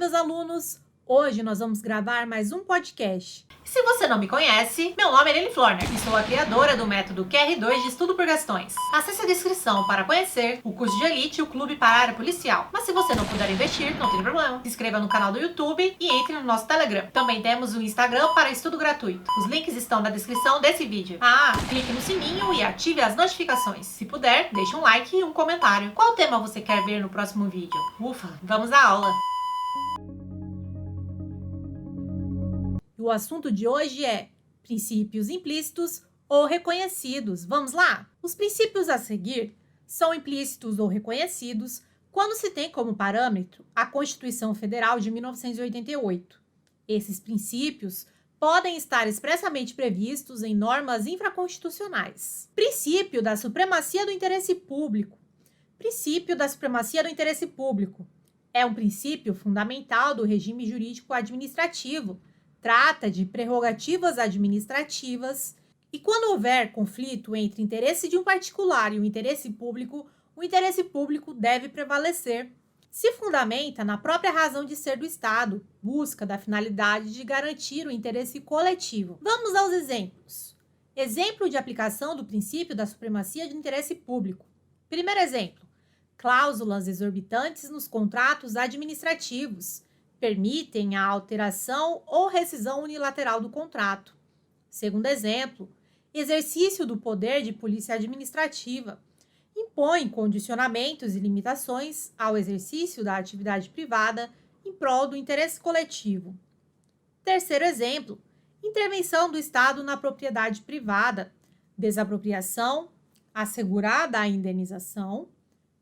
meus alunos! Hoje nós vamos gravar mais um podcast. Se você não me conhece, meu nome é Lili Florner e sou a criadora do método QR2 de estudo por questões. Acesse a descrição para conhecer o curso de elite e o clube para a área policial. Mas se você não puder investir, não tem problema. Se inscreva no canal do YouTube e entre no nosso Telegram. Também temos o Instagram para estudo gratuito. Os links estão na descrição desse vídeo. Clique no sininho e ative as notificações. Se puder, deixe um like e um comentário. Qual tema você quer ver no próximo vídeo? Ufa, vamos à aula! O assunto de hoje é princípios implícitos ou reconhecidos. Vamos lá? Os princípios a seguir são implícitos ou reconhecidos quando se tem como parâmetro a Constituição Federal de 1988. Esses princípios podem estar expressamente previstos em normas infraconstitucionais. Princípio da supremacia do interesse público. Princípio da supremacia do interesse público é um princípio fundamental do regime jurídico administrativo. Trata de prerrogativas administrativas e, quando houver conflito entre o interesse de um particular e o interesse público deve prevalecer. Se fundamenta na própria razão de ser do Estado, busca da finalidade de garantir o interesse coletivo. Vamos aos exemplos. Exemplo de aplicação do princípio da supremacia do interesse público. Primeiro exemplo: cláusulas exorbitantes nos contratos administrativos permitem a alteração ou rescisão unilateral do contrato. Segundo exemplo, exercício do poder de polícia administrativa impõe condicionamentos e limitações ao exercício da atividade privada em prol do interesse coletivo. Terceiro exemplo, intervenção do Estado na propriedade privada, desapropriação, assegurada a indenização,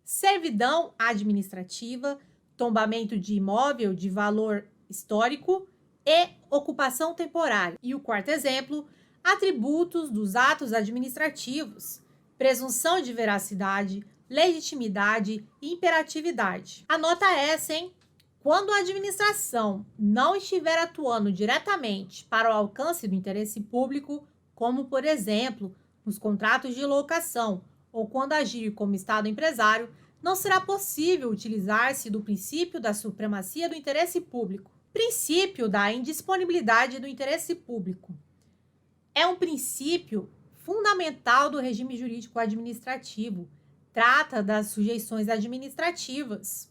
servidão administrativa, tombamento de imóvel de valor histórico e ocupação temporária. E o quarto exemplo, atributos dos atos administrativos, presunção de veracidade, legitimidade e imperatividade. Anota essa, hein? Quando a administração não estiver atuando diretamente para o alcance do interesse público, como, por exemplo, nos contratos de locação, ou quando agir como Estado empresário, não será possível utilizar-se do princípio da supremacia do interesse público. Princípio da indisponibilidade do interesse público. É um princípio fundamental do regime jurídico administrativo. Trata das sujeições administrativas.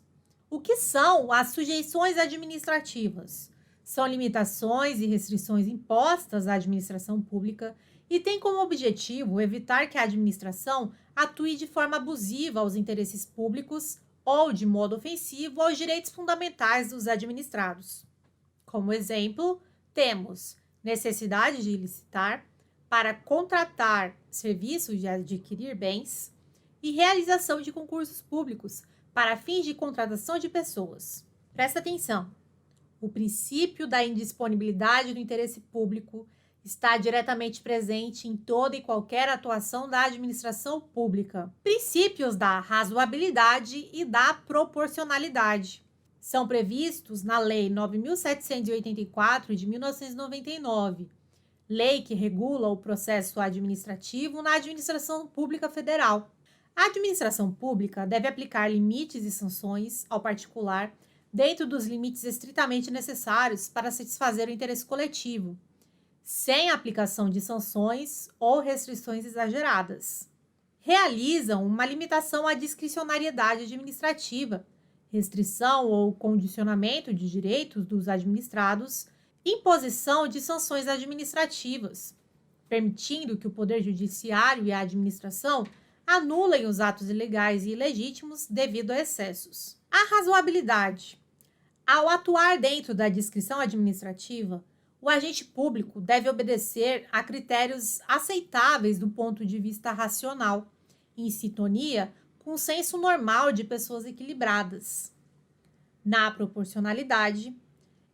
O que são as sujeições administrativas? São limitações e restrições impostas à administração pública e tem como objetivo evitar que a administração atue de forma abusiva aos interesses públicos ou de modo ofensivo aos direitos fundamentais dos administrados. Como exemplo, temos necessidade de licitar para contratar serviços de adquirir bens e realização de concursos públicos para fins de contratação de pessoas. Presta atenção! O princípio da indisponibilidade do interesse público está diretamente presente em toda e qualquer atuação da administração pública. Princípios da razoabilidade e da proporcionalidade são previstos na Lei 9.784 de 1999, lei que regula o processo administrativo na administração pública federal. A administração pública deve aplicar limites e sanções ao particular dentro dos limites estritamente necessários para satisfazer o interesse coletivo, sem aplicação de sanções ou restrições exageradas. Realizam uma limitação à discricionariedade administrativa, restrição ou condicionamento de direitos dos administrados, imposição de sanções administrativas, permitindo que o Poder Judiciário e a administração anulem os atos ilegais e ilegítimos devido a excessos. A razoabilidade. Ao atuar dentro da discrição administrativa, o agente público deve obedecer a critérios aceitáveis do ponto de vista racional, em sintonia com o senso normal de pessoas equilibradas. Na proporcionalidade,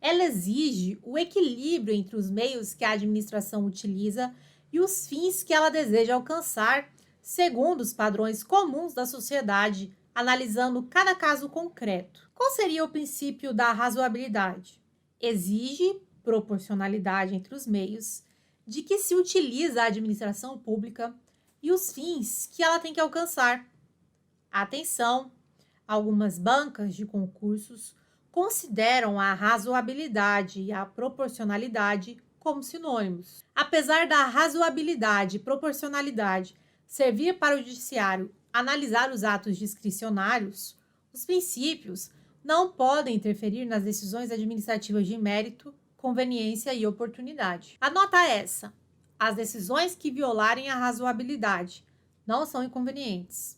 ela exige o equilíbrio entre os meios que a administração utiliza e os fins que ela deseja alcançar, segundo os padrões comuns da sociedade, analisando cada caso concreto. Qual seria o princípio da razoabilidade? Exige proporcionalidade entre os meios de que se utiliza a administração pública e os fins que ela tem que alcançar. Atenção! Algumas bancas de concursos consideram a razoabilidade e a proporcionalidade como sinônimos. Apesar da razoabilidade e proporcionalidade servir para o judiciário analisar os atos discricionários, os princípios não podem interferir nas decisões administrativas de mérito, conveniência e oportunidade. A nota é essa: as decisões que violarem a razoabilidade não são inconvenientes.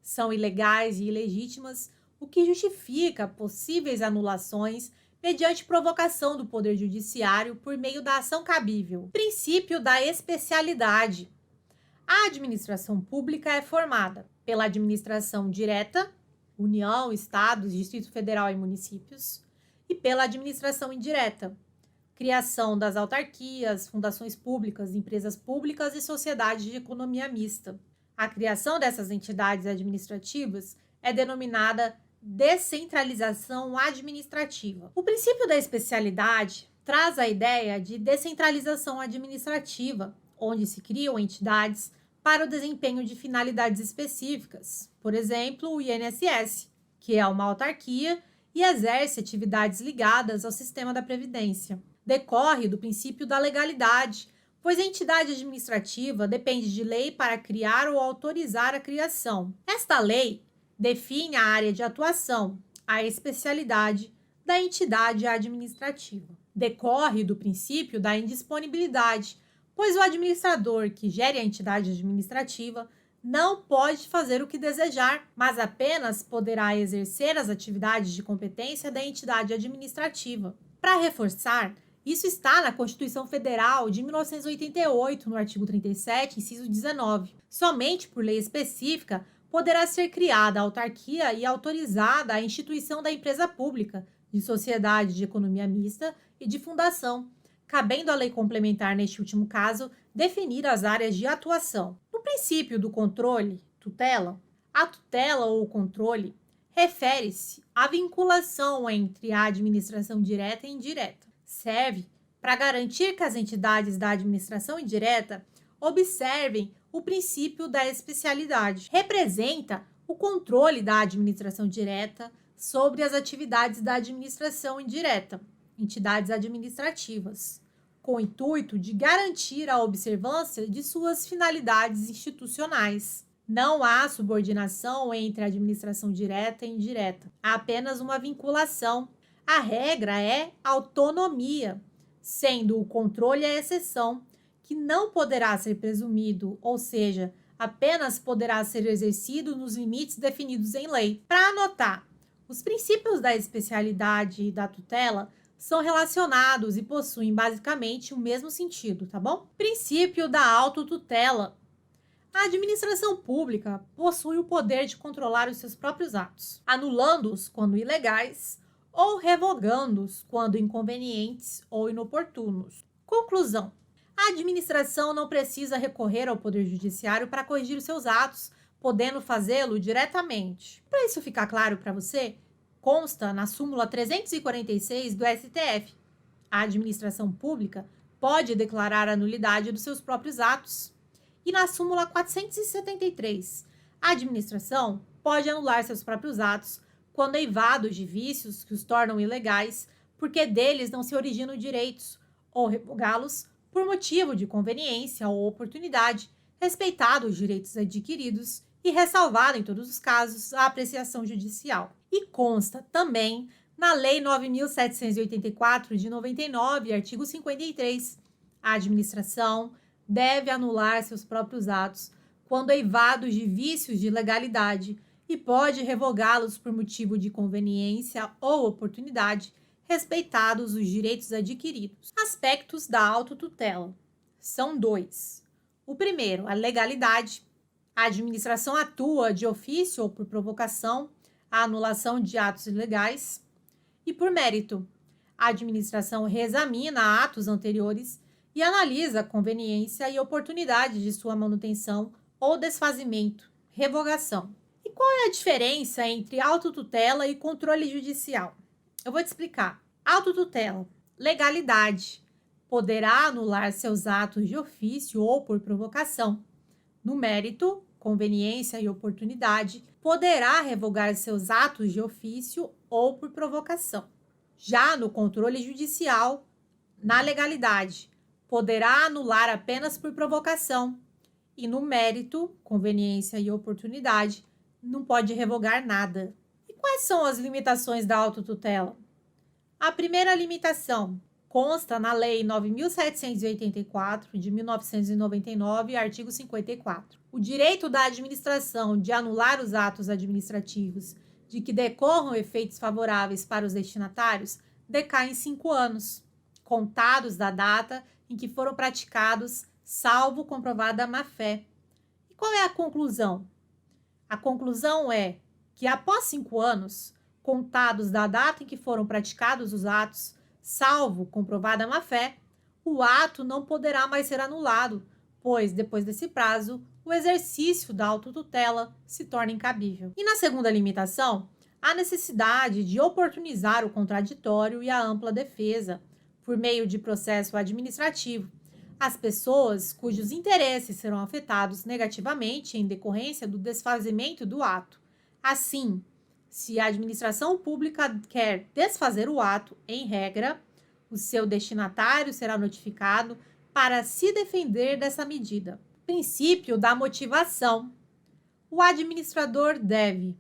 São ilegais e ilegítimas, o que justifica possíveis anulações mediante provocação do Poder Judiciário por meio da ação cabível. Princípio da especialidade. A administração pública é formada pela administração direta, União, Estados, Distrito Federal e municípios, e pela administração indireta, criação das autarquias, fundações públicas, empresas públicas e sociedades de economia mista. A criação dessas entidades administrativas é denominada descentralização administrativa. O princípio da especialidade traz a ideia de descentralização administrativa, onde se criam entidades para o desempenho de finalidades específicas, por exemplo, o INSS, que é uma autarquia e exerce atividades ligadas ao sistema da Previdência. Decorre do princípio da legalidade, pois a entidade administrativa depende de lei para criar ou autorizar a criação. Esta lei define a área de atuação, a especialidade da entidade administrativa. Decorre do princípio da indisponibilidade, pois o administrador que gere a entidade administrativa não pode fazer o que desejar, mas apenas poderá exercer as atividades de competência da entidade administrativa. Para reforçar, isso está na Constituição Federal de 1988, no artigo 37, inciso 19. Somente por lei específica poderá ser criada a autarquia e autorizada a instituição da empresa pública, de sociedade de economia mista e de fundação, cabendo à lei complementar, neste último caso, definir as áreas de atuação. No princípio do controle, tutela, a tutela ou controle refere-se à vinculação entre a administração direta e indireta. Serve para garantir que as entidades da administração indireta observem o princípio da especialidade. Representa o controle da administração direta sobre as atividades da administração indireta, entidades administrativas, com o intuito de garantir a observância de suas finalidades institucionais. Não há subordinação entre a administração direta e indireta. Há apenas uma vinculação. A regra é autonomia, sendo o controle a exceção, que não poderá ser presumido, ou seja, apenas poderá ser exercido nos limites definidos em lei. Para anotar, os princípios da especialidade e da tutela são relacionados e possuem basicamente o mesmo sentido, tá bom? Princípio da autotutela. A administração pública possui o poder de controlar os seus próprios atos, anulando-os quando ilegais ou revogando-os quando inconvenientes ou inoportunos. Conclusão: a administração não precisa recorrer ao Poder Judiciário para corrigir os seus atos, podendo fazê-lo diretamente. Para isso ficar claro para você, consta na súmula 346 do STF. A administração pública pode declarar a nulidade dos seus próprios atos. E na súmula 473, a administração pode anular seus próprios atos quando eivados de vícios que os tornam ilegais, porque deles não se originam direitos, ou revogá-los por motivo de conveniência ou oportunidade, respeitados os direitos adquiridos e ressalvado, em todos os casos, a apreciação judicial. E consta também na Lei 9.784, de 99, artigo 53, a administração deve anular seus próprios atos quando eivados de vícios de legalidade e pode revogá-los por motivo de conveniência ou oportunidade, respeitados os direitos adquiridos. Aspectos da autotutela. São dois. O primeiro, a legalidade. A administração atua de ofício ou por provocação a anulação de atos ilegais. E por mérito, a administração reexamina atos anteriores e analisa a conveniência e oportunidade de sua manutenção ou desfazimento, revogação. E qual é a diferença entre autotutela e controle judicial? Eu vou te explicar. Autotutela, legalidade, poderá anular seus atos de ofício ou por provocação. No mérito, conveniência e oportunidade, poderá revogar seus atos de ofício ou por provocação. Já no controle judicial, na legalidade, poderá anular apenas por provocação, e no mérito, conveniência e oportunidade, não pode revogar nada. E quais são as limitações da autotutela? A primeira limitação consta na Lei 9.784, de 1999, artigo 54. O direito da administração de anular os atos administrativos de que decorram efeitos favoráveis para os destinatários decai em 5 anos, contados da data em que foram praticados, salvo comprovada má-fé. E qual é a conclusão? A conclusão é que, após 5 anos, contados da data em que foram praticados os atos, salvo comprovada má-fé, o ato não poderá mais ser anulado, pois, depois desse prazo, o exercício da autotutela se torna incabível. E na segunda limitação, a necessidade de oportunizar o contraditório e a ampla defesa, por meio de processo administrativo, as pessoas cujos interesses serão afetados negativamente em decorrência do desfazimento do ato. Assim, se a administração pública quer desfazer o ato, em regra, o seu destinatário será notificado para se defender dessa medida. Princípio da motivação. O administrador deve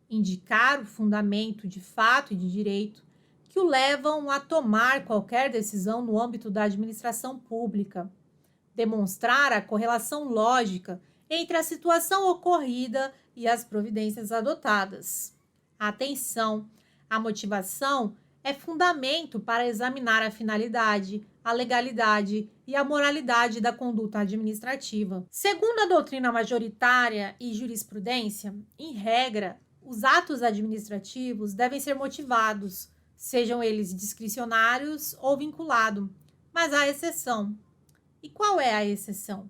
indicar o fundamento de fato e de direito que o levam a tomar qualquer decisão no âmbito da administração pública, demonstrar a correlação lógica entre a situação ocorrida e as providências adotadas. Atenção! A motivação é fundamento para examinar a finalidade, a legalidade e a moralidade da conduta administrativa. Segundo a doutrina majoritária e jurisprudência, em regra, os atos administrativos devem ser motivados, sejam eles discricionários ou vinculados, mas há exceção. E qual é a exceção?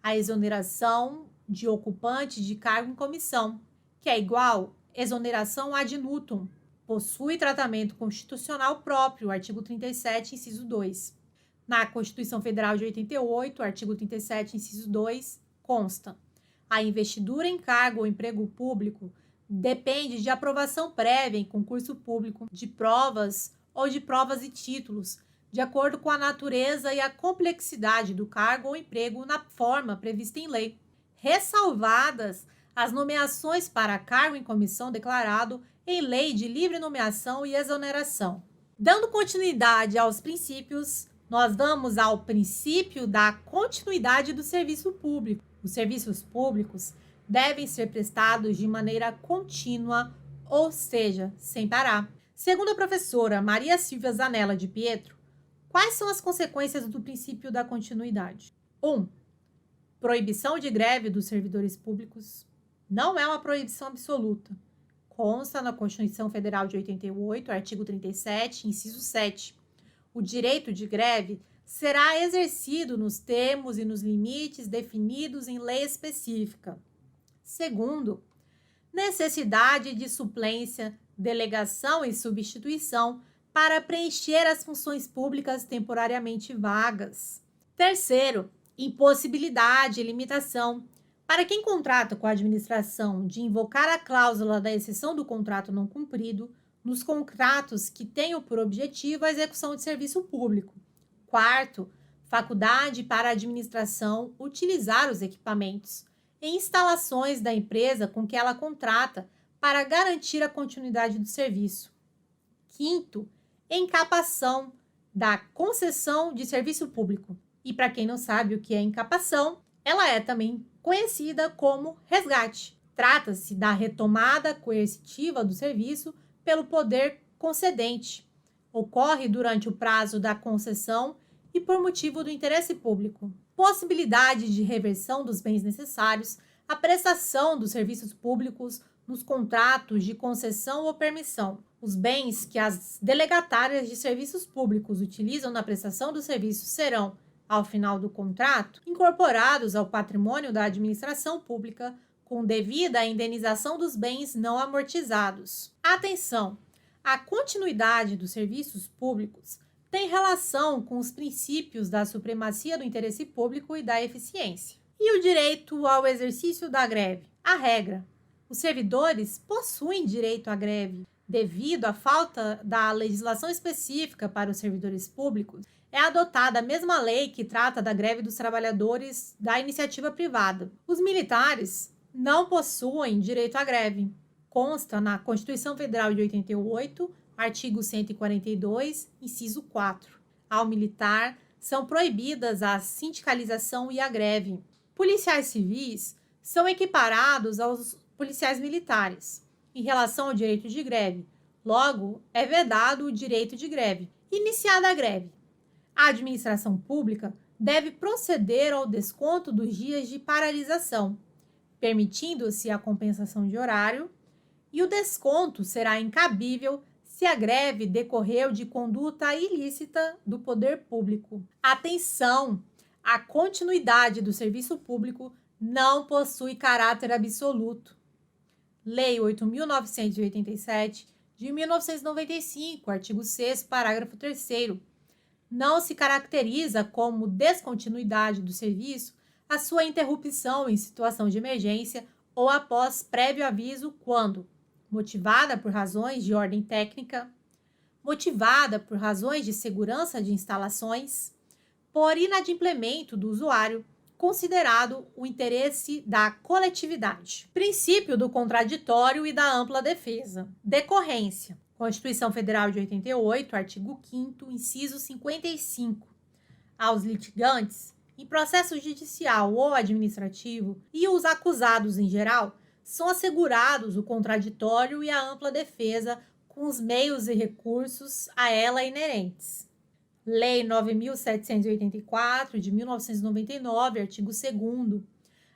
A exoneração de ocupante de cargo em comissão, que é igual exoneração ad nutum, possui tratamento constitucional próprio, artigo 37, inciso 2. Na Constituição Federal de 88, artigo 37, inciso 2, consta: a investidura em cargo ou emprego público depende de aprovação prévia em concurso público de provas ou de provas e títulos, de acordo com a natureza e a complexidade do cargo ou emprego na forma prevista em lei, ressalvadas as nomeações para cargo em comissão declarado em lei de livre nomeação e exoneração. Dando continuidade aos princípios, nós vamos ao princípio da continuidade do serviço público. Os serviços públicos devem ser prestados de maneira contínua, ou seja, sem parar. Segundo a professora Maria Silvia Zanella de Pietro, quais são as consequências do princípio da continuidade? 1. Proibição de greve dos servidores públicos. Não é uma proibição absoluta. Consta na Constituição Federal de 88, artigo 37, inciso 7. O direito de greve será exercido nos termos e nos limites definidos em lei específica. Segundo, necessidade de suplência, delegação e substituição para preencher as funções públicas temporariamente vagas. Terceiro, impossibilidade e limitação para quem contrata com a administração de invocar a cláusula da exceção do contrato não cumprido nos contratos que tenham por objetivo a execução de serviço público. Quarto, faculdade para a administração utilizar os equipamentos e instalações da empresa com que ela contrata para garantir a continuidade do serviço. Quinto, encapação da concessão de serviço público. E para quem não sabe o que é encapação, ela é também conhecida como resgate. Trata-se da retomada coercitiva do serviço pelo poder concedente. Ocorre durante o prazo da concessão e por motivo do interesse público. Possibilidade de reversão dos bens necessários à prestação dos serviços públicos nos contratos de concessão ou permissão. Os bens que as delegatárias de serviços públicos utilizam na prestação do serviço serão, ao final do contrato, incorporados ao patrimônio da administração pública com devida indenização dos bens não amortizados. Atenção! A continuidade dos serviços públicos tem relação com os princípios da supremacia do interesse público e da eficiência. E o direito ao exercício da greve? A regra: os servidores possuem direito à greve, Devido à falta da legislação específica para os servidores públicos, é adotada a mesma lei que trata da greve dos trabalhadores da iniciativa privada. Os militares não possuem direito à greve. Consta na Constituição Federal de 88, artigo 142, inciso 4. Ao militar são proibidas a sindicalização e a greve. Policiais civis são equiparados aos policiais militares em relação ao direito de greve. Logo, é vedado o direito de greve. Iniciada a greve, a administração pública deve proceder ao desconto dos dias de paralisação, permitindo-se a compensação de horário, e o desconto será incabível se a greve decorreu de conduta ilícita do poder público. Atenção! A continuidade do serviço público não possui caráter absoluto. Lei 8.987, de 1995, artigo 6º, parágrafo 3º. Não se caracteriza como descontinuidade do serviço a sua interrupção em situação de emergência ou após prévio aviso quando motivada por razões de ordem técnica, motivada por razões de segurança de instalações, por inadimplemento do usuário, considerado o interesse da coletividade. Princípio do contraditório e da ampla defesa. Decorrência. Constituição Federal de 88, artigo 5º, inciso 55. Aos litigantes, em processo judicial ou administrativo, e os acusados em geral, são assegurados o contraditório e a ampla defesa com os meios e recursos a ela inerentes. Lei 9.784, de 1999, artigo 2º.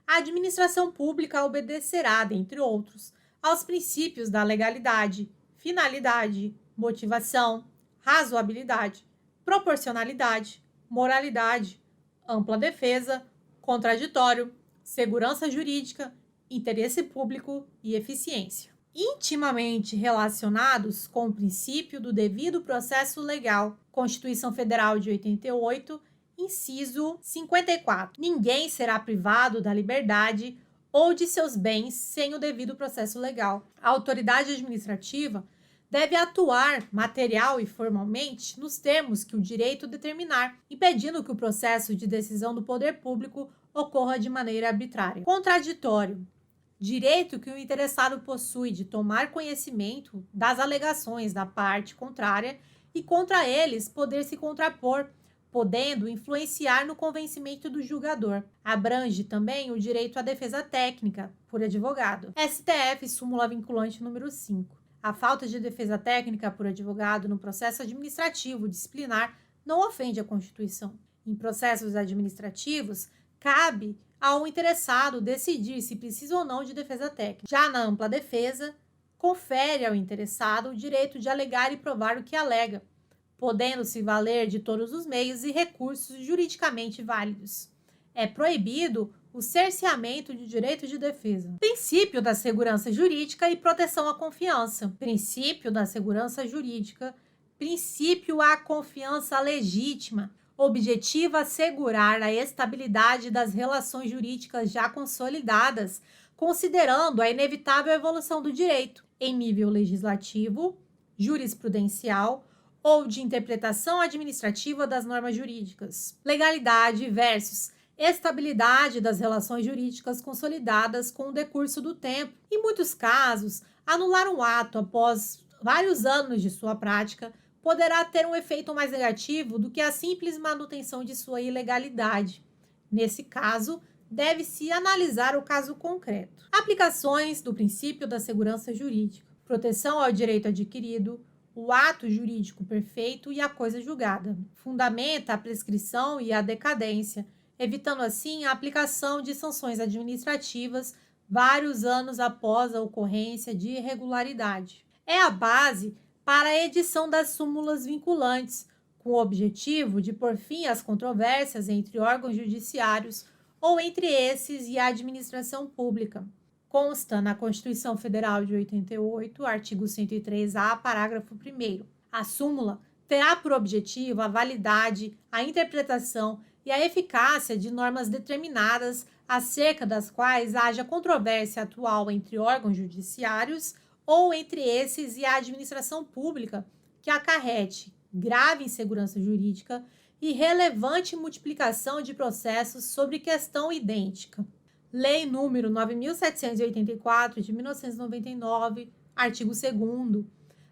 A administração pública obedecerá, dentre outros, aos princípios da legalidade, finalidade, motivação, razoabilidade, proporcionalidade, moralidade, ampla defesa, contraditório, segurança jurídica, interesse público e eficiência. Intimamente relacionados com o princípio do devido processo legal, Constituição Federal de 88, inciso 54. Ninguém será privado da liberdade ou de seus bens sem o devido processo legal. A autoridade administrativa deve atuar material e formalmente nos termos que o direito determinar, impedindo que o processo de decisão do poder público ocorra de maneira arbitrária. Contraditório. Direito que o interessado possui de tomar conhecimento das alegações da parte contrária e contra eles poder se contrapor, podendo influenciar no convencimento do julgador. Abrange também o direito à defesa técnica, por advogado. STF, súmula vinculante número 5. A falta de defesa técnica por advogado no processo administrativo disciplinar não ofende a Constituição. Em processos administrativos, cabe ao interessado decidir se precisa ou não de defesa técnica. Já na ampla defesa, confere ao interessado o direito de alegar e provar o que alega, podendo se valer de todos os meios e recursos juridicamente válidos. É proibido o cerceamento de direito de defesa. Princípio da segurança jurídica e proteção à confiança. Princípio da segurança jurídica. Princípio à confiança legítima. Objetiva assegurar a estabilidade das relações jurídicas já consolidadas, considerando a inevitável evolução do direito em nível legislativo, jurisprudencial ou de interpretação administrativa das normas jurídicas. Legalidade versus estabilidade das relações jurídicas consolidadas com o decurso do tempo. Em muitos casos, anular um ato após vários anos de sua prática poderá ter um efeito mais negativo do que a simples manutenção de sua ilegalidade. Nesse caso, deve-se analisar o caso concreto. Aplicações do princípio da segurança jurídica. Proteção ao direito adquirido, o ato jurídico perfeito e a coisa julgada. Fundamenta a prescrição e a decadência, evitando assim a aplicação de sanções administrativas vários anos após a ocorrência de irregularidade. É a base para a edição das súmulas vinculantes, com o objetivo de pôr fim às controvérsias entre órgãos judiciários ou entre esses e a administração pública. Consta na Constituição Federal de 88, artigo 103-A, parágrafo 1º. A súmula terá por objetivo a validade, a interpretação e a eficácia de normas determinadas acerca das quais haja controvérsia atual entre órgãos judiciários ou entre esses e a administração pública que acarrete grave insegurança jurídica e relevante multiplicação de processos sobre questão idêntica. Lei número 9.784, de 1999, artigo 2º.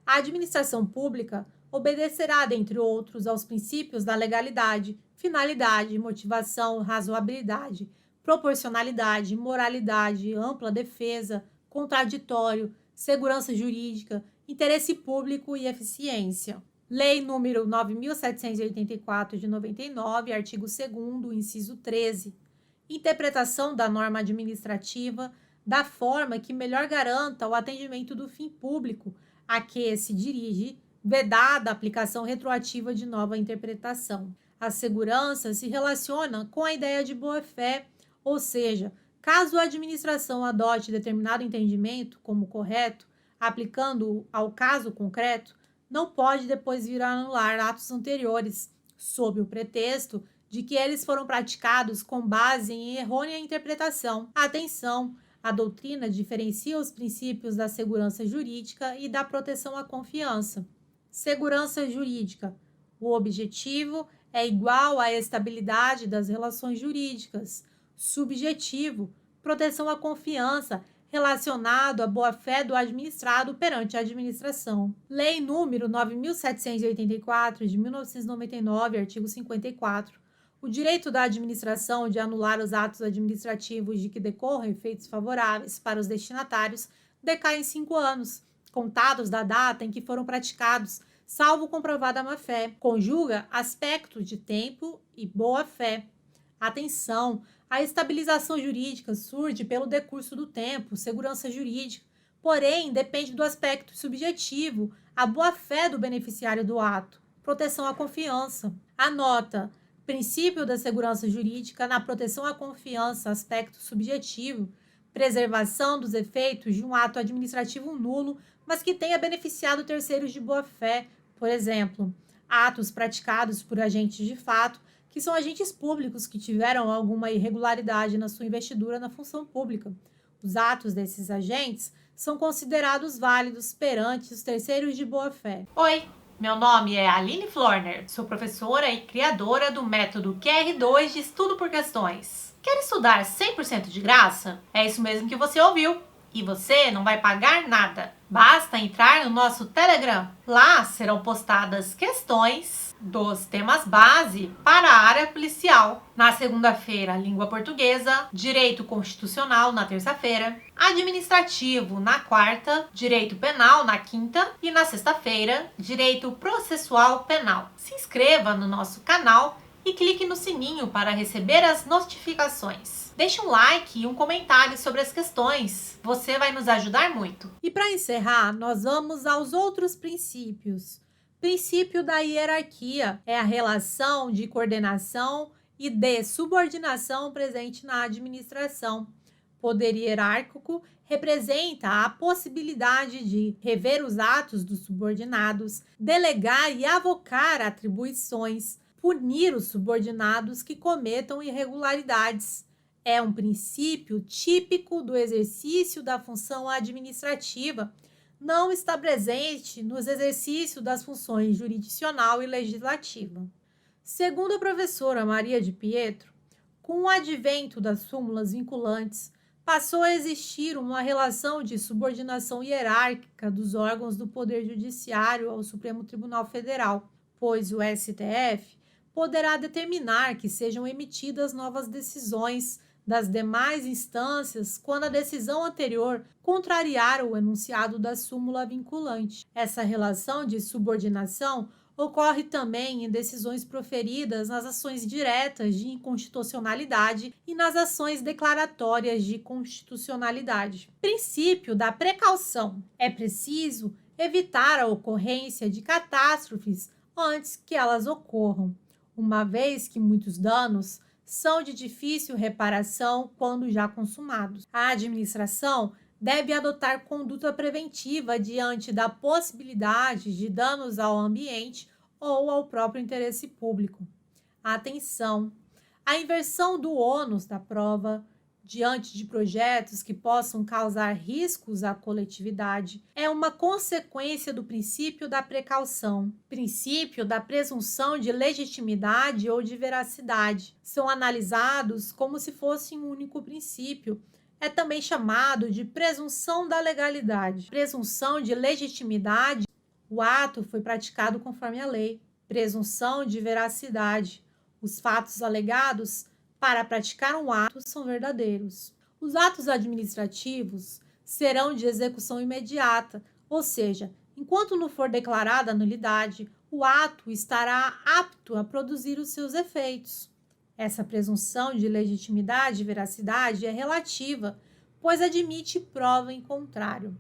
A administração pública obedecerá, dentre outros, aos princípios da legalidade, finalidade, motivação, razoabilidade, proporcionalidade, moralidade, ampla defesa, contraditório, segurança jurídica, interesse público e eficiência. Lei número 9.784, de 99, artigo 2º, inciso 13. Interpretação da norma administrativa da forma que melhor garanta o atendimento do fim público a que se dirige, vedada a aplicação retroativa de nova interpretação. A segurança se relaciona com a ideia de boa-fé, ou seja, caso a administração adote determinado entendimento como correto, aplicando-o ao caso concreto, não pode depois vir a anular atos anteriores, sob o pretexto de que eles foram praticados com base em errônea interpretação. Atenção! A doutrina diferencia os princípios da segurança jurídica e da proteção à confiança. Segurança jurídica. O objetivo é igual à estabilidade das relações jurídicas. Subjetivo. Proteção à confiança, relacionado à boa-fé do administrado perante a administração. Lei número 9.784, de 1999, artigo 54. O direito da administração de anular os atos administrativos de que decorram efeitos favoráveis para os destinatários decai em 5 anos, contados da data em que foram praticados, salvo comprovada má-fé. Conjuga aspectos de tempo e boa-fé. Atenção! A estabilização jurídica surge pelo decurso do tempo, segurança jurídica, porém depende do aspecto subjetivo, a boa-fé do beneficiário do ato, proteção à confiança. Anota: princípio da segurança jurídica na proteção à confiança, aspecto subjetivo, preservação dos efeitos de um ato administrativo nulo, mas que tenha beneficiado terceiros de boa-fé, por exemplo, atos praticados por agentes de fato, que são agentes públicos que tiveram alguma irregularidade na sua investidura na função pública. Os atos desses agentes são considerados válidos perante os terceiros de boa-fé. Oi, meu nome é Aline Florner, sou professora e criadora do método QR2 de estudo por questões. Quer estudar 100% de graça? É isso mesmo que você ouviu. E você não vai pagar nada. Basta entrar no nosso Telegram. Lá serão postadas questões dos temas base para a área policial. Na segunda-feira, língua portuguesa, direito constitucional na terça-feira, administrativo na quarta, direito penal na quinta e na sexta-feira, direito processual penal. Se inscreva no nosso canal e clique no sininho para receber as notificações. Deixe um like e um comentário sobre as questões. Você vai nos ajudar muito. E para encerrar, nós vamos aos outros princípios. Princípio da hierarquia é a relação de coordenação e de subordinação presente na administração. Poder hierárquico representa a possibilidade de rever os atos dos subordinados, delegar e avocar atribuições, punir os subordinados que cometam irregularidades. É um princípio típico do exercício da função administrativa, não está presente nos exercícios das funções jurisdicional e legislativa. Segundo a professora Maria de Pietro, com o advento das súmulas vinculantes, passou a existir uma relação de subordinação hierárquica dos órgãos do Poder Judiciário ao Supremo Tribunal Federal, pois o STF poderá determinar que sejam emitidas novas decisões das demais instâncias quando a decisão anterior contrariar o enunciado da súmula vinculante. Essa relação de subordinação ocorre também em decisões proferidas nas ações diretas de inconstitucionalidade e nas ações declaratórias de constitucionalidade. Princípio da precaução. É preciso evitar a ocorrência de catástrofes antes que elas ocorram, uma vez que muitos danos são de difícil reparação quando já consumados. A administração deve adotar conduta preventiva diante da possibilidade de danos ao ambiente ou ao próprio interesse público. Atenção! A inversão do ônus da prova diante de projetos que possam causar riscos à coletividade é uma consequência do princípio da precaução, princípio da presunção de legitimidade ou de veracidade. São analisados como se fosse um único princípio. É também chamado de presunção da legalidade. Presunção de legitimidade, o ato foi praticado conforme a lei. Presunção de veracidade, os fatos alegados para praticar um ato são verdadeiros. Os atos administrativos serão de execução imediata, ou seja, enquanto não for declarada a nulidade, o ato estará apto a produzir os seus efeitos. Essa presunção de legitimidade e veracidade é relativa, pois admite prova em contrário.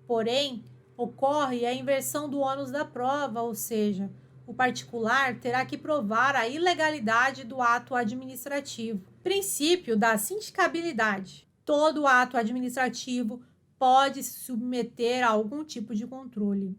Porém, ocorre a inversão do ônus da prova, ou seja, o particular terá que provar a ilegalidade do ato administrativo. Princípio da sindicabilidade. Todo ato administrativo pode se submeter a algum tipo de controle.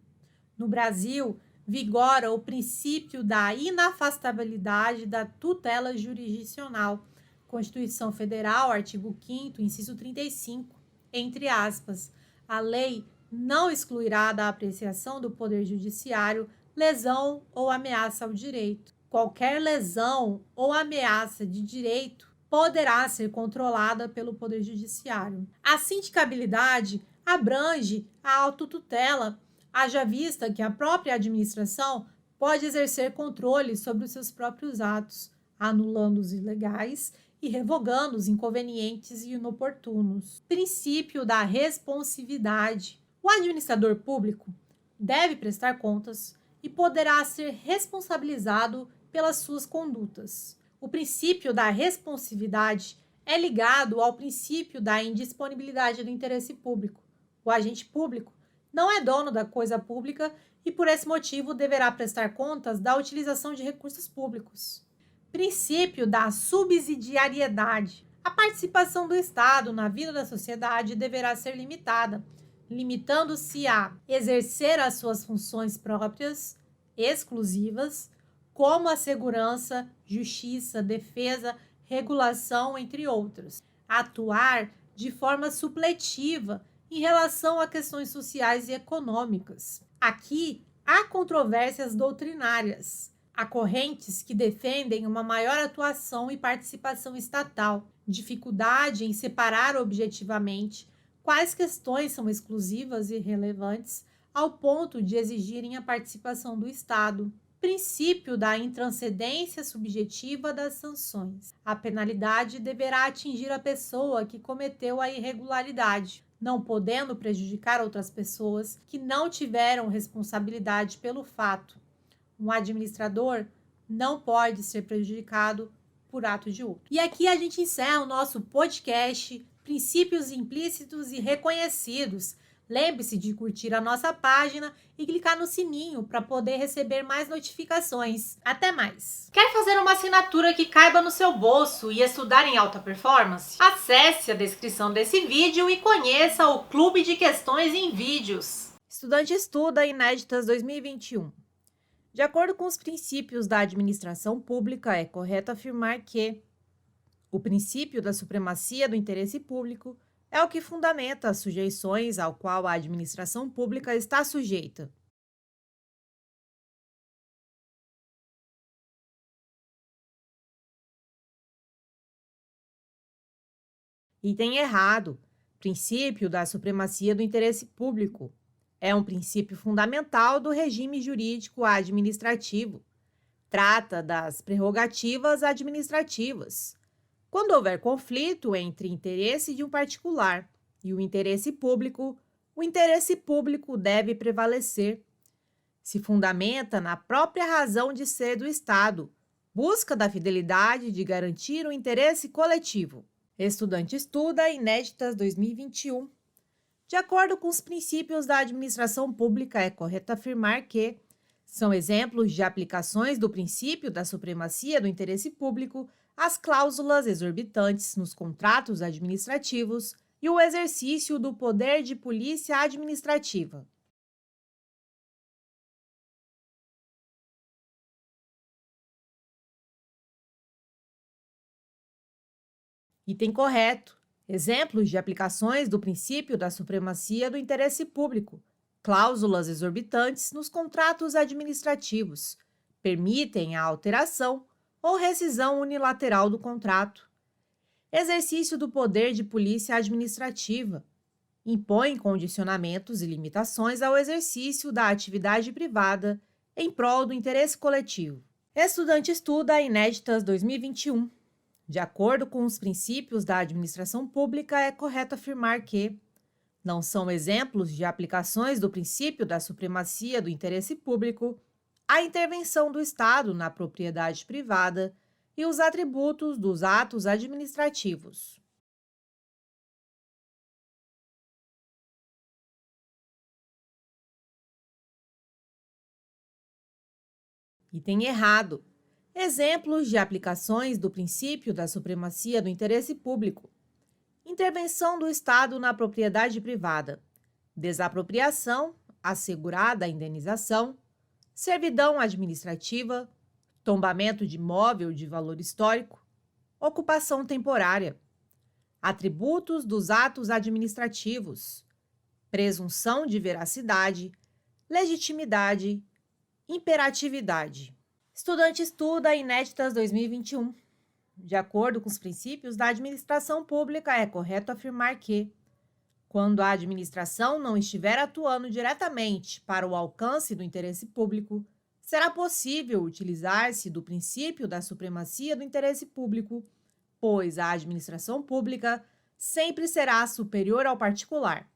No Brasil, vigora o princípio da inafastabilidade da tutela jurisdicional. Constituição Federal, artigo 5º, inciso 35, entre aspas. A lei não excluirá da apreciação do Poder Judiciário lesão ou ameaça ao direito. Qualquer lesão ou ameaça de direito poderá ser controlada pelo Poder Judiciário. A sindicabilidade abrange a autotutela, haja vista que a própria administração pode exercer controle sobre os seus próprios atos, anulando os ilegais e revogando os inconvenientes e inoportunos. Princípio da responsividade. O administrador público deve prestar contas e poderá ser responsabilizado pelas suas condutas. O princípio da responsividade é ligado ao princípio da indisponibilidade do interesse público. O agente público não é dono da coisa pública e, por esse motivo, deverá prestar contas da utilização de recursos públicos. Princípio da subsidiariedade. A participação do Estado na vida da sociedade deverá ser limitada, limitando-se a exercer as suas funções próprias, exclusivas, como a segurança, justiça, defesa, regulação, entre outros. Atuar de forma supletiva em relação a questões sociais e econômicas. Aqui há controvérsias doutrinárias. Há correntes que defendem uma maior atuação e participação estatal, dificuldade em separar objetivamente quais questões são exclusivas e relevantes ao ponto de exigirem a participação do Estado. Princípio da intranscendência subjetiva das sanções. A penalidade deverá atingir a pessoa que cometeu a irregularidade, não podendo prejudicar outras pessoas que não tiveram responsabilidade pelo fato. Um administrador não pode ser prejudicado por ato de outro. E aqui a gente encerra o nosso podcast Princípios Implícitos e Reconhecidos. Lembre-se de curtir a nossa página e clicar no sininho para poder receber mais notificações. Até mais! Quer fazer uma assinatura que caiba no seu bolso e estudar em alta performance? Acesse a descrição desse vídeo e conheça o Clube de Questões em Vídeos. Estudante estuda Inéditas 2021. De acordo com os princípios da administração pública, é correto afirmar que o princípio da supremacia do interesse público é o que fundamenta as sujeições ao qual a administração pública está sujeita. Item errado. Princípio da supremacia do interesse público. É um princípio fundamental do regime jurídico administrativo. Trata das prerrogativas administrativas. Quando houver conflito entre interesse de um particular e o interesse público deve prevalecer. Se fundamenta na própria razão de ser do Estado, busca da fidelidade de garantir o interesse coletivo. Estudante estuda Inéditas 2021. De acordo com os princípios da administração pública, é correto afirmar que são exemplos de aplicações do princípio da supremacia do interesse público as cláusulas exorbitantes nos contratos administrativos e o exercício do poder de polícia administrativa. Item correto. Exemplos de aplicações do princípio da supremacia do interesse público. Cláusulas exorbitantes nos contratos administrativos permitem a alteração ou rescisão unilateral do contrato. Exercício do poder de polícia administrativa. Impõe condicionamentos e limitações ao exercício da atividade privada em prol do interesse coletivo. Estudante estuda Inéditas 2021. De acordo com os princípios da administração pública, é correto afirmar que não são exemplos de aplicações do princípio da supremacia do interesse público a intervenção do Estado na propriedade privada e os atributos dos atos administrativos. Item errado. Exemplos de aplicações do princípio da supremacia do interesse público. Intervenção do Estado na propriedade privada. Desapropriação, assegurada a indenização. Servidão administrativa. Tombamento de imóvel de valor histórico. Ocupação temporária. Atributos dos atos administrativos. Presunção de veracidade. Legitimidade. Imperatividade. Estudante estuda Inéditas 2021. De acordo com os princípios da administração pública, é correto afirmar que, quando a administração não estiver atuando diretamente para o alcance do interesse público, será possível utilizar-se do princípio da supremacia do interesse público, pois a administração pública sempre será superior ao particular.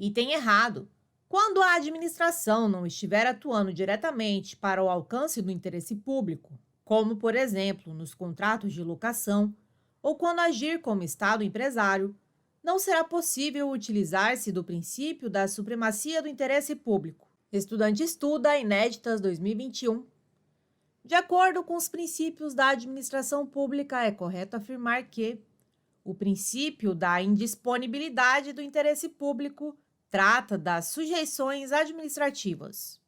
Item errado. Quando a administração não estiver atuando diretamente para o alcance do interesse público, como, por exemplo, nos contratos de locação, ou quando agir como Estado empresário, não será possível utilizar-se do princípio da supremacia do interesse público. Estudante estuda Inéditas 2021. De acordo com os princípios da administração pública, é correto afirmar que o princípio da indisponibilidade do interesse público trata das sujeições administrativas.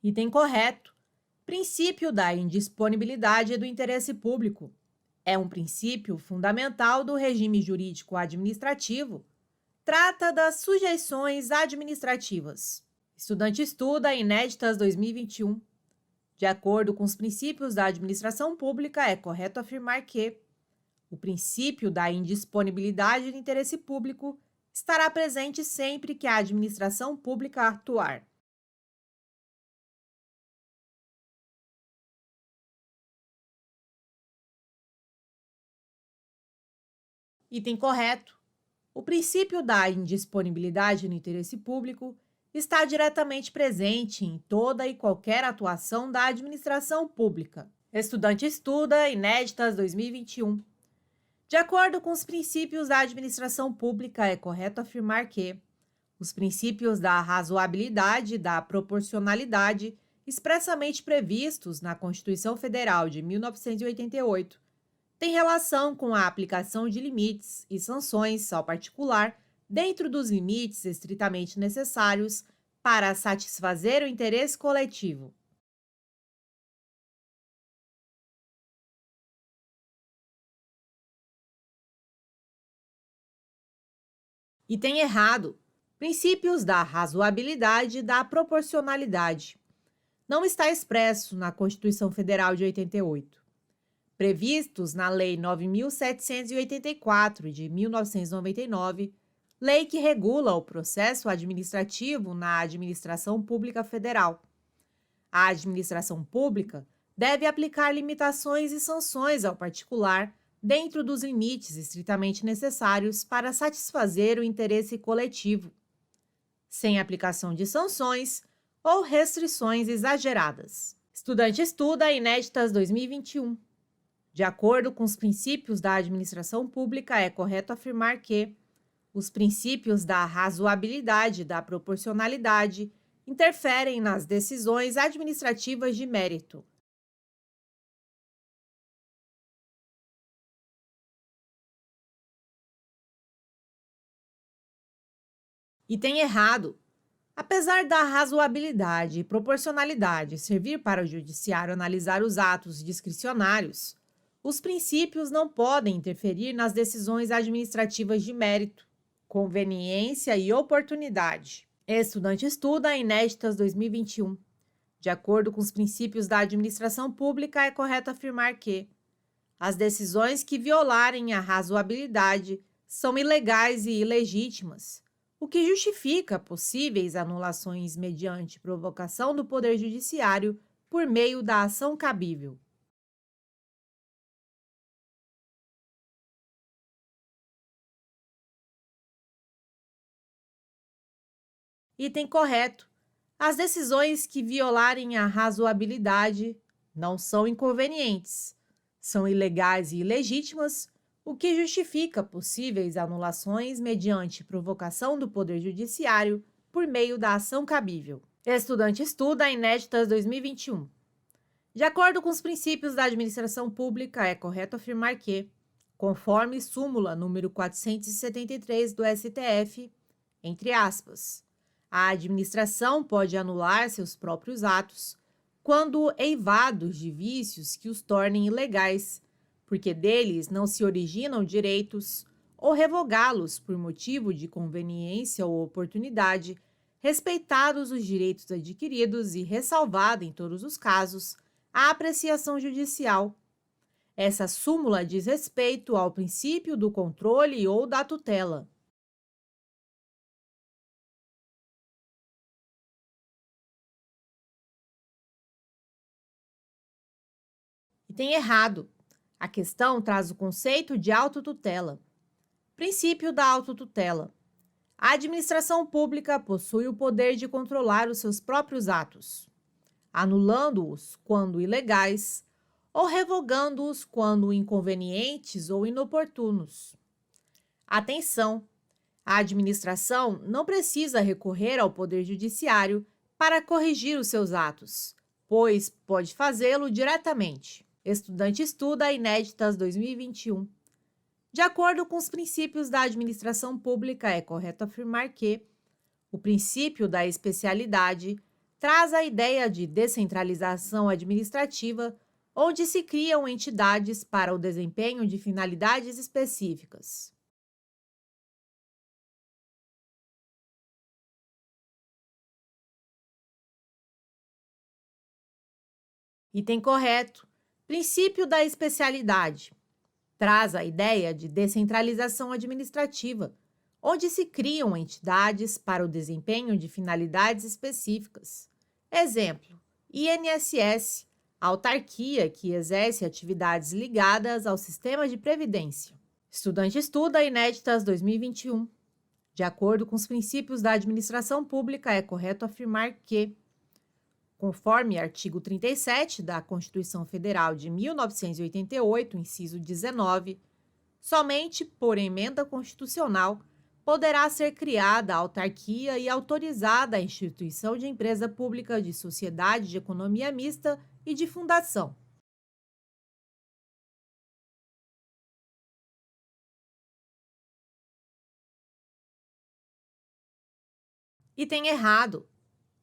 Item correto. Princípio da indisponibilidade do interesse público. É um princípio fundamental do regime jurídico administrativo. Trata das sujeições administrativas. Estudante estuda Inéditas 2021. De acordo com os princípios da administração pública, é correto afirmar que o princípio da indisponibilidade do interesse público estará presente sempre que a administração pública atuar. Item correto. O princípio da indisponibilidade do interesse público está diretamente presente em toda e qualquer atuação da administração pública. Estudante estuda Inéditas 2021. De acordo com os princípios da administração pública, é correto afirmar que os princípios da razoabilidade e da proporcionalidade, expressamente previstos na Constituição Federal de 1988, têm relação com a aplicação de limites e sanções ao particular dentro dos limites estritamente necessários para satisfazer o interesse coletivo. Item errado. Princípios da razoabilidade e da proporcionalidade. Não está expresso na Constituição Federal de 88. Previstos na Lei 9.784 de 1999, lei que regula o processo administrativo na administração pública federal. A administração pública deve aplicar limitações e sanções ao particular dentro dos limites estritamente necessários para satisfazer o interesse coletivo, sem aplicação de sanções ou restrições exageradas. Estudante estuda Inéditas 2021. De acordo com os princípios da administração pública, é correto afirmar que os princípios da razoabilidade e da proporcionalidade interferem nas decisões administrativas de mérito. Item errado. Apesar da razoabilidade e proporcionalidade servir para o judiciário analisar os atos discricionários, os princípios não podem interferir nas decisões administrativas de mérito, conveniência e oportunidade. Estudante estuda Inéditas 2021. De acordo com os princípios da administração pública, é correto afirmar que as decisões que violarem a razoabilidade são ilegais e ilegítimas, o que justifica possíveis anulações mediante provocação do Poder Judiciário por meio da ação cabível. Item correto. As decisões que violarem a razoabilidade não são inconvenientes, são ilegais e ilegítimas, o que justifica possíveis anulações mediante provocação do Poder Judiciário por meio da ação cabível. Estudante estuda Inéditas 2021. De acordo com os princípios da administração pública, é correto afirmar que, conforme súmula número 473 do STF, entre aspas, a administração pode anular seus próprios atos quando eivados de vícios que os tornem ilegais, porque deles não se originam direitos, ou revogá-los por motivo de conveniência ou oportunidade, respeitados os direitos adquiridos e ressalvada, em todos os casos, a apreciação judicial. Essa súmula diz respeito ao princípio do controle ou da tutela. Item errado. A questão traz o conceito de autotutela. Princípio da autotutela. A administração pública possui o poder de controlar os seus próprios atos, anulando-os quando ilegais ou revogando-os quando inconvenientes ou inoportunos. Atenção! A administração não precisa recorrer ao Poder Judiciário para corrigir os seus atos, pois pode fazê-lo diretamente. Estudante estuda Inéditas 2021. De acordo com os princípios da administração pública, é correto afirmar que o princípio da especialidade traz a ideia de descentralização administrativa, onde se criam entidades para o desempenho de finalidades específicas. Item correto. Princípio da especialidade traz a ideia de descentralização administrativa, onde se criam entidades para o desempenho de finalidades específicas. Exemplo: INSS, autarquia que exerce atividades ligadas ao sistema de previdência. Estudante estuda Inéditas 2021. De acordo com os princípios da administração pública, é correto afirmar que, conforme artigo 37 da Constituição Federal de 1988, inciso 19, somente por emenda constitucional poderá ser criada a autarquia e autorizada a instituição de empresa pública, de sociedade de economia mista e de fundação. Item errado.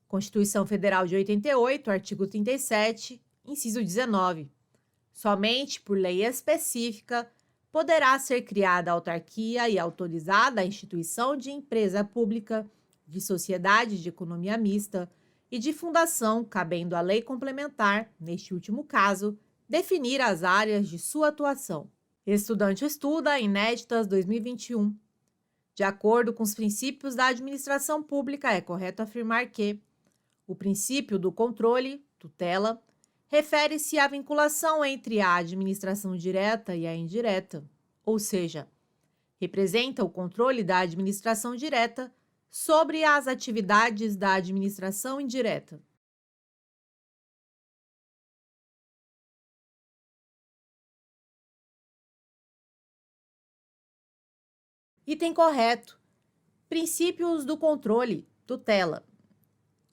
Constituição Federal de 88, artigo 37, inciso 19. Somente por lei específica poderá ser criada autarquia e autorizada a instituição de empresa pública, de sociedade de economia mista e de fundação, cabendo à lei complementar, neste último caso, definir as áreas de sua atuação. Estudante estuda Inéditas 2021. De acordo com os princípios da administração pública, é correto afirmar que o princípio do controle, tutela, refere-se à vinculação entre a administração direta e a indireta, ou seja, representa o controle da administração direta sobre as atividades da administração indireta. Item correto. Princípios do controle, tutela.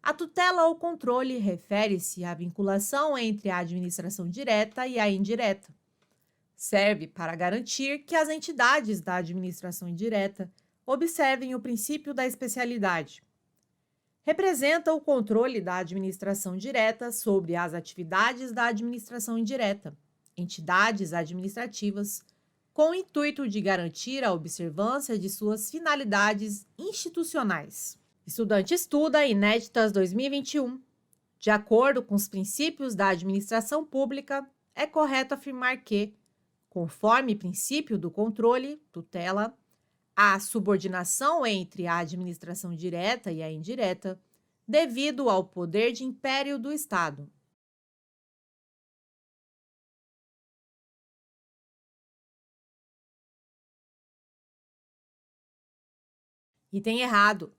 A tutela ou controle refere-se à vinculação entre a administração direta e a indireta. Serve para garantir que as entidades da administração indireta Observem o princípio da especialidade. Representa o controle da administração direta sobre as atividades da administração indireta, entidades administrativas, com o intuito de garantir a observância de suas finalidades institucionais. Estudante estuda Inéditas 2021. De acordo com os princípios da administração pública, é correto afirmar que, conforme princípio do controle, tutela, há subordinação entre a administração direta e a indireta, devido ao poder de império do Estado. Item errado.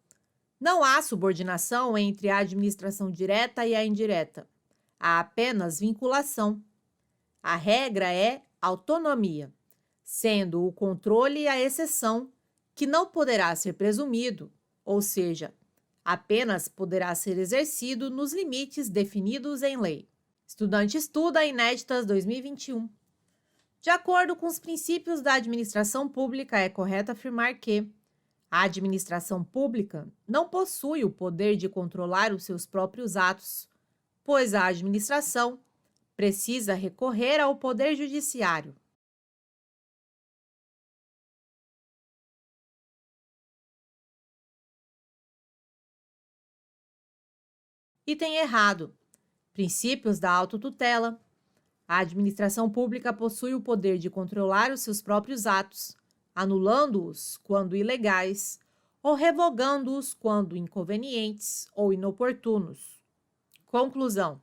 Não há subordinação entre a administração direta e a indireta. Há apenas vinculação. A regra é autonomia, sendo o controle a exceção, que não poderá ser presumido, ou seja, apenas poderá ser exercido nos limites definidos em lei. Estudante estuda Inéditas 2021. De acordo com os princípios da administração pública, é correto afirmar que a administração pública não possui o poder de controlar os seus próprios atos, pois a administração precisa recorrer ao poder judiciário. Item errado. Princípios da autotutela. A administração pública possui o poder de controlar os seus próprios atos, anulando-os quando ilegais ou revogando-os quando inconvenientes ou inoportunos. Conclusão: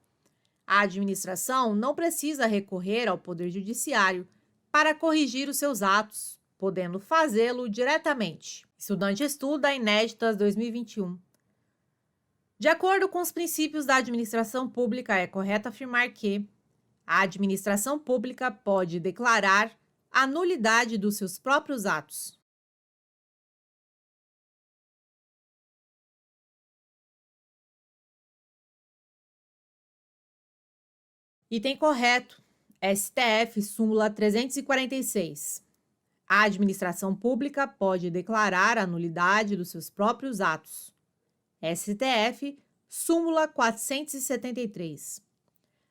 a administração não precisa recorrer ao poder judiciário para corrigir os seus atos, podendo fazê-lo diretamente. Estudante estuda Inéditas 2021. De acordo com os princípios da administração pública, é correto afirmar que a administração pública pode declarar a nulidade dos seus próprios atos. Item correto. STF, súmula 346. A administração pública pode declarar a nulidade dos seus próprios atos. STF, súmula 473.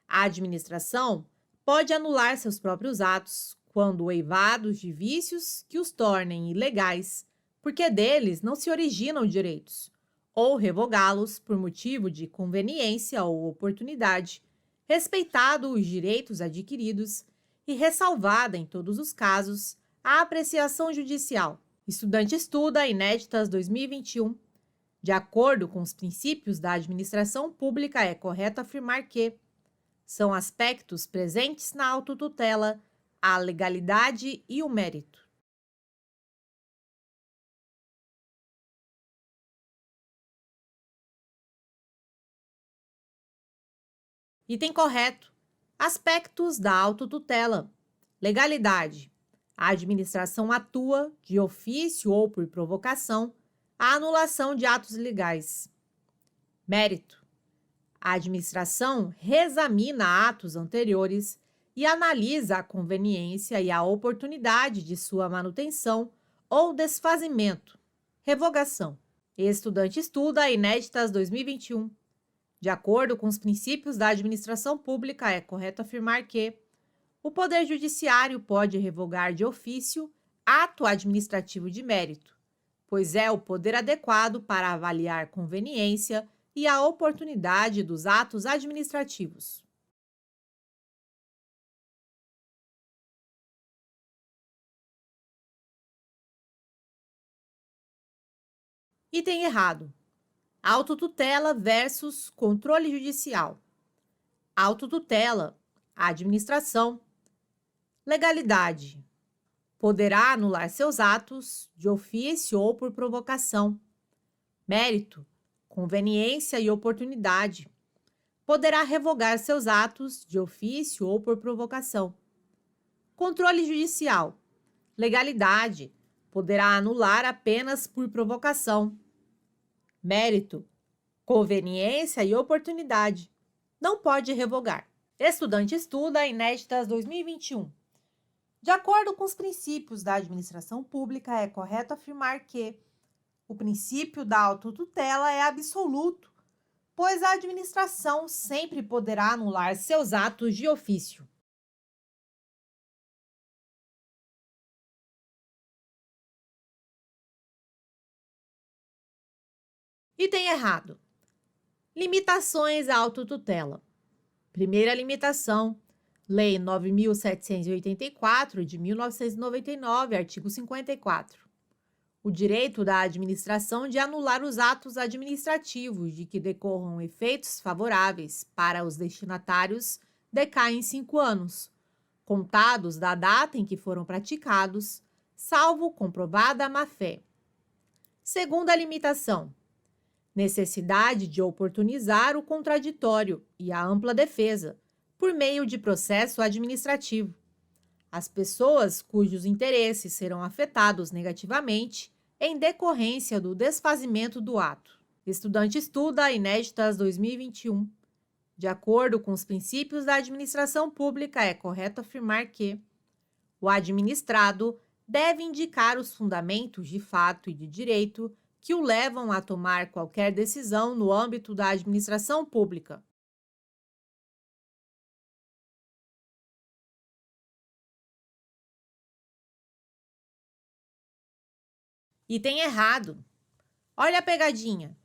A administração pode anular seus próprios atos quando eivados de vícios que os tornem ilegais, porque deles não se originam direitos, ou revogá-los por motivo de conveniência ou oportunidade, respeitado os direitos adquiridos e ressalvada, em todos os casos, a apreciação judicial. Estudante estuda Inéditas 2021. De acordo com os princípios da administração pública, é correto afirmar que são aspectos presentes na autotutela a legalidade e o mérito. Item correto. Aspectos da autotutela. Legalidade. A administração atua, de ofício ou por provocação, a anulação de atos ilegais. Mérito. A administração reexamina atos anteriores e analisa a conveniência e a oportunidade de sua manutenção ou desfazimento. Revogação. Estudante estuda Inéditas 2021. De acordo com os princípios da administração pública, é correto afirmar que o Poder Judiciário pode revogar de ofício ato administrativo de mérito, pois é o poder adequado para avaliar conveniência e a oportunidade dos atos administrativos. Item errado. Autotutela versus controle judicial. Autotutela, administração. Legalidade. Poderá anular seus atos, de ofício ou por provocação. Mérito, conveniência e oportunidade. Poderá revogar seus atos, de ofício ou por provocação. Controle judicial. Legalidade. Poderá anular apenas por provocação. Mérito, conveniência e oportunidade. Não pode revogar. Estudante estuda Inéditas 2021. De acordo com os princípios da administração pública, é correto afirmar que o princípio da autotutela é absoluto, pois a administração sempre poderá anular seus atos de ofício. Item errado. Limitações à autotutela. Primeira limitação. Lei 9.784, de 1999, artigo 54. O direito da administração de anular os atos administrativos de que decorram efeitos favoráveis para os destinatários decai em 5 anos, contados da data em que foram praticados, salvo comprovada a má-fé. Segunda limitação. Necessidade de oportunizar o contraditório e a ampla defesa, por meio de processo administrativo. As pessoas cujos interesses serão afetados negativamente em decorrência do desfazimento do ato. Estudante estuda Inéditas 2021. De acordo com os princípios da administração pública, é correto afirmar que o administrado deve indicar os fundamentos de fato e de direito que o levam a tomar qualquer decisão no âmbito da administração pública. Item errado. Olha a pegadinha.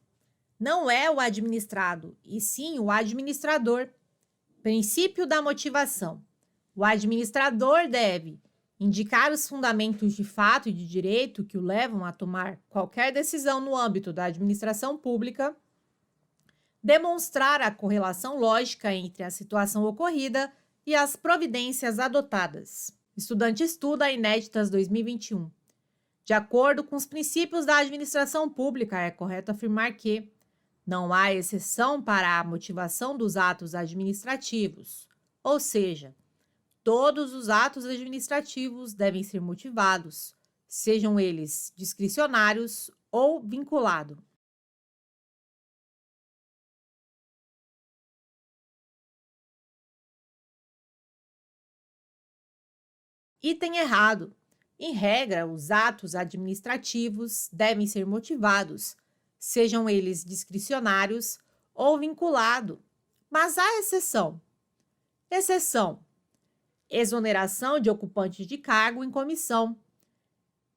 Não é o administrado, e sim o administrador. Princípio da motivação. O administrador deve indicar os fundamentos de fato e de direito que o levam a tomar qualquer decisão no âmbito da administração pública, demonstrar a correlação lógica entre a situação ocorrida e as providências adotadas. Estudante estuda Inéditas 2021. De acordo com os princípios da administração pública, é correto afirmar que não há exceção para a motivação dos atos administrativos, ou seja, todos os atos administrativos devem ser motivados, sejam eles discricionários ou vinculados. Item errado. Em regra, os atos administrativos devem ser motivados, sejam eles discricionários ou vinculados, mas há exceção. Exceção: exoneração de ocupante de cargo em comissão,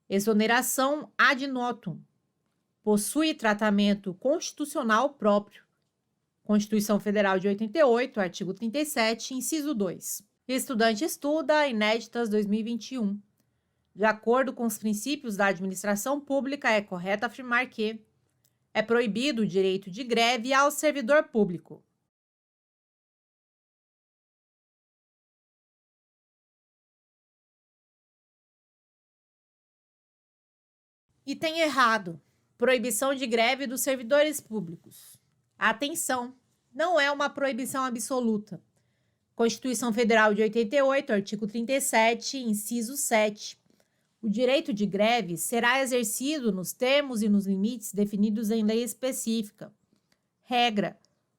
exoneração ad notum, possui tratamento constitucional próprio. Constituição Federal de 88, artigo 37, inciso 2. Estudante estuda Inéditas 2021. De acordo com os princípios da administração pública, é correto afirmar que é proibido o direito de greve ao servidor público. Item errado. Proibição de greve dos servidores públicos. Atenção! Não é uma proibição absoluta. Constituição Federal de 88, artigo 37, inciso 7. O direito de greve será exercido nos termos e nos limites definidos em lei específica. Regra: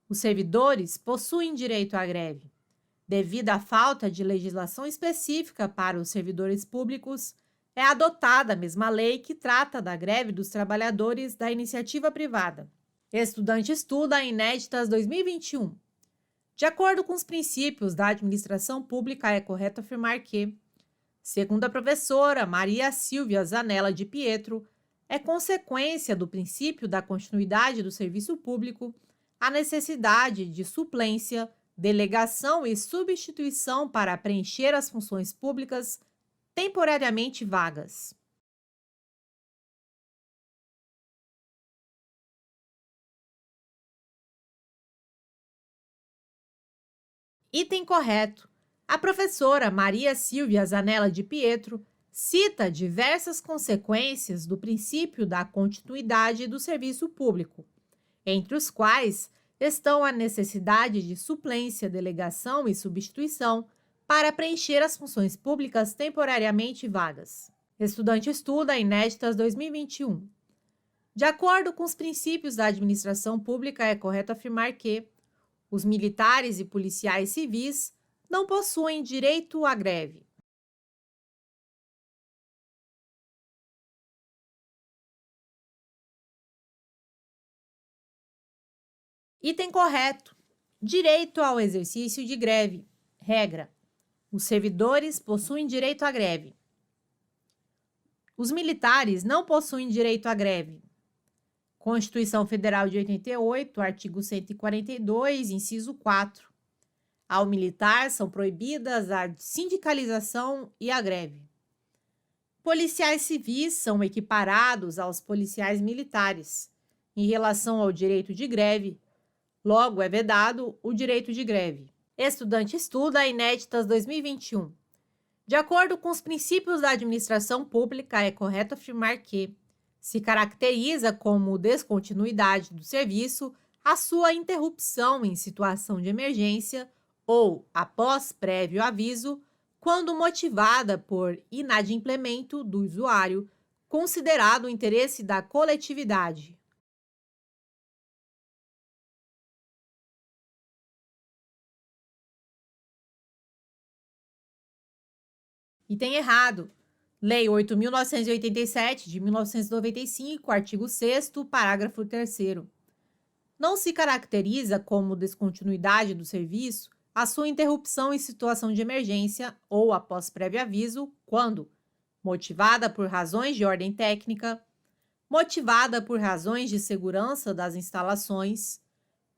os servidores possuem direito à greve. Devido à falta de legislação específica para os servidores públicos, é adotada a mesma lei que trata da greve dos trabalhadores da iniciativa privada. Estudante estuda Inéditas 2021. De acordo com os princípios da administração pública, é correto afirmar que, segundo a professora Maria Silvia Zanella de Pietro, é consequência do princípio da continuidade do serviço público a necessidade de suplência, delegação e substituição para preencher as funções públicas temporariamente vagas. Item correto. A professora Maria Silvia Zanella de Pietro cita diversas consequências do princípio da continuidade do serviço público, entre os quais estão a necessidade de suplência, delegação e substituição para preencher as funções públicas temporariamente vagas. Estudante estuda Inéditas 2021. De acordo com os princípios da administração pública, é correto afirmar que os militares e policiais civis não possuem direito à greve. Item correto. Direito ao exercício de greve. Regra: os servidores possuem direito à greve. Os militares não possuem direito à greve. Constituição Federal de 88, artigo 142, inciso 4. Ao militar são proibidas a sindicalização e a greve. Policiais civis são equiparados aos policiais militares em relação ao direito de greve, logo é vedado o direito de greve. Estudante estuda Inéditas 2021. De acordo com os princípios da administração pública, é correto afirmar que se caracteriza como descontinuidade do serviço a sua interrupção em situação de emergência ou após prévio aviso, quando motivada por inadimplemento do usuário, considerado o interesse da coletividade. Item errado. Lei 8.987, de 1995, artigo 6º, parágrafo 3º. Não se caracteriza como descontinuidade do serviço a sua interrupção em situação de emergência ou após prévio aviso, quando motivada por razões de ordem técnica, motivada por razões de segurança das instalações,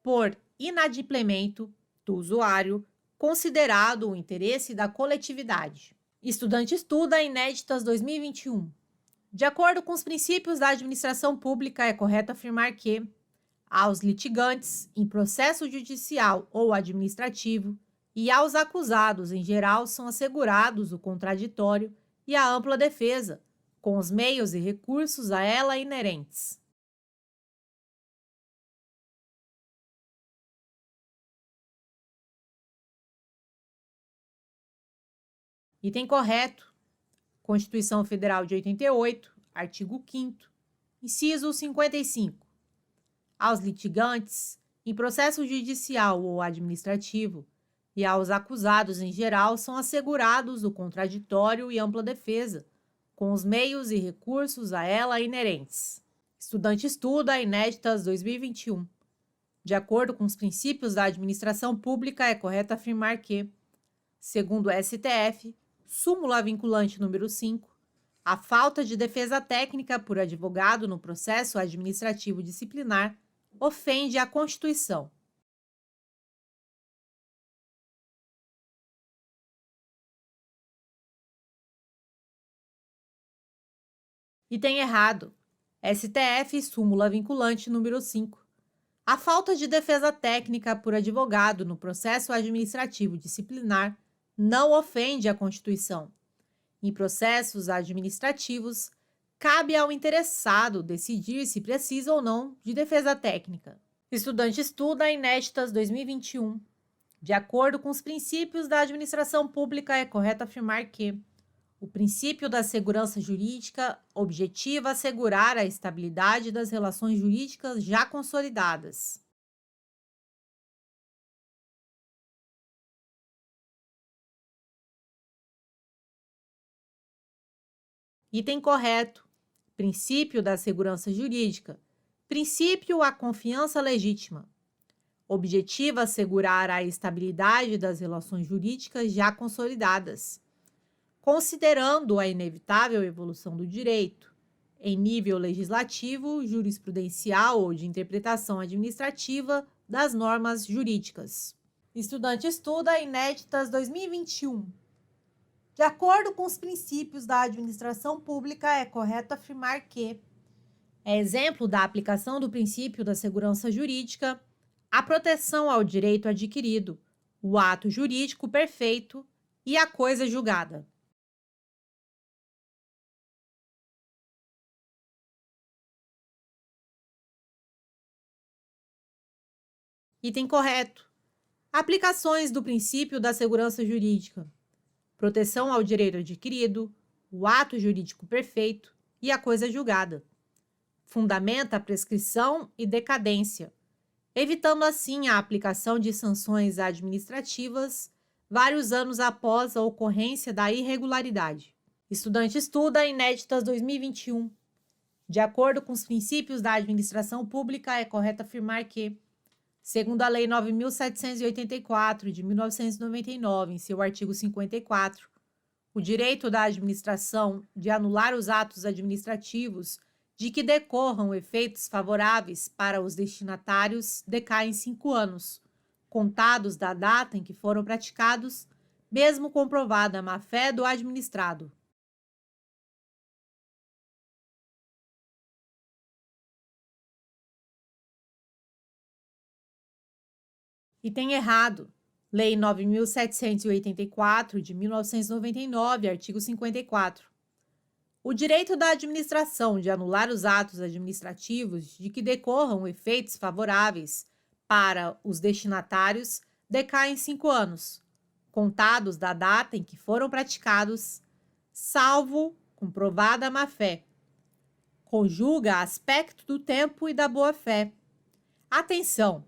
por inadimplemento do usuário, considerado o interesse da coletividade. Estudante estuda Inéditas 2021. De acordo com os princípios da administração pública, é correto afirmar que aos litigantes, em processo judicial ou administrativo, e aos acusados, em geral, são assegurados o contraditório e a ampla defesa, com os meios e recursos a ela inerentes. Item correto. Constituição Federal de 88, artigo 5º, inciso 55. Aos litigantes, em processo judicial ou administrativo, e aos acusados em geral são assegurados o contraditório e ampla defesa, com os meios e recursos a ela inerentes. Estudante estuda Inéditas 2021. De acordo com os princípios da administração pública, é correto afirmar que, segundo o STF, súmula vinculante número 5, a falta de defesa técnica por advogado no processo administrativo disciplinar ofende a Constituição. Item errado. STF, súmula vinculante número 5. A falta de defesa técnica por advogado no processo administrativo disciplinar não ofende a Constituição. Em processos administrativos, cabe ao interessado decidir se precisa ou não de defesa técnica. Estudante estuda Inéditas 2021. De acordo com os princípios da administração pública, é correto afirmar que o princípio da segurança jurídica objetiva assegurar a estabilidade das relações jurídicas já consolidadas. Item correto. Princípio da segurança jurídica. Princípio à confiança legítima. Objetiva assegurar a estabilidade das relações jurídicas já consolidadas, considerando a inevitável evolução do direito, em nível legislativo, jurisprudencial ou de interpretação administrativa das normas jurídicas. Estudante estuda Inéditas 2021. De acordo com os princípios da administração pública, é correto afirmar que é exemplo da aplicação do princípio da segurança jurídica a proteção ao direito adquirido, o ato jurídico perfeito e a coisa julgada. Item correto. Aplicações do princípio da segurança jurídica. Proteção ao direito adquirido, o ato jurídico perfeito e a coisa julgada. Fundamenta a prescrição e decadência, evitando assim a aplicação de sanções administrativas vários anos após a ocorrência da irregularidade. Estudante estuda Inéditas 2021. De acordo com os princípios da administração pública, é correto afirmar que Segundo a Lei 9.784, de 1999, em seu artigo 54, o direito da administração de anular os atos administrativos de que decorram efeitos favoráveis para os destinatários decai em 5 anos, contados da data em que foram praticados, mesmo comprovada a má-fé do administrado. Item errado. Lei 9.784, de 1999, artigo 54. O direito da administração de anular os atos administrativos de que decorram efeitos favoráveis para os destinatários decai em 5 anos, contados da data em que foram praticados, salvo comprovada a má-fé. Conjuga aspecto do tempo e da boa-fé. Atenção!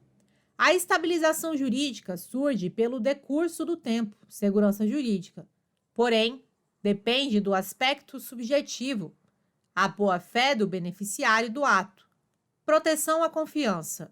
A estabilização jurídica surge pelo decurso do tempo, segurança jurídica. Porém, depende do aspecto subjetivo, a boa-fé do beneficiário do ato. Proteção à confiança.